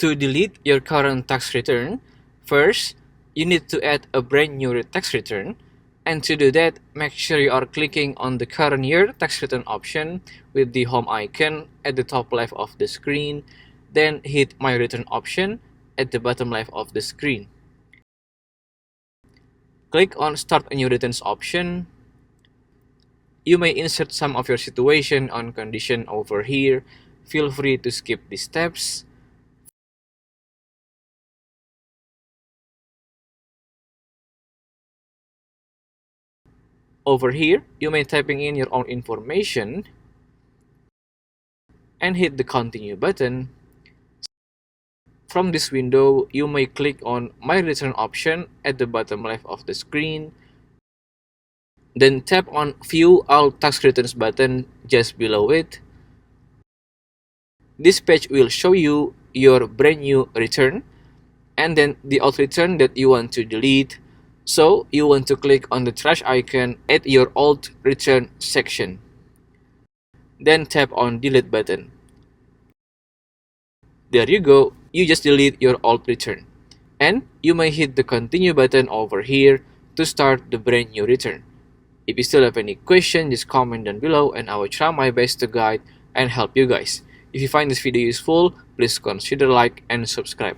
To delete your current tax return, first, you need to add a brand new tax return. And to do that, make sure you are clicking on the current year tax return option with the home icon at the top left of the screen, then hit My Return option at the bottom left of the screen. Click on Start a New Returns option. You may insert some of your situation on condition over here. Feel free to skip these steps. Over here, you may typing in your own information and hit the continue button. From this window, you may click on My Return option at the bottom left of the screen. Then tap on View All Tax Returns button just below it. This page will show you your brand new return and then the old return that you want to delete. So you want to click on the trash icon at your old return section. Then tap on Delete button. There you go, you just delete your old return. And you may hit the continue button over here to start the brand new return. If you still have any question, just comment down below and I will try my best to guide and help you guys. If you find this video useful, please consider like and subscribe.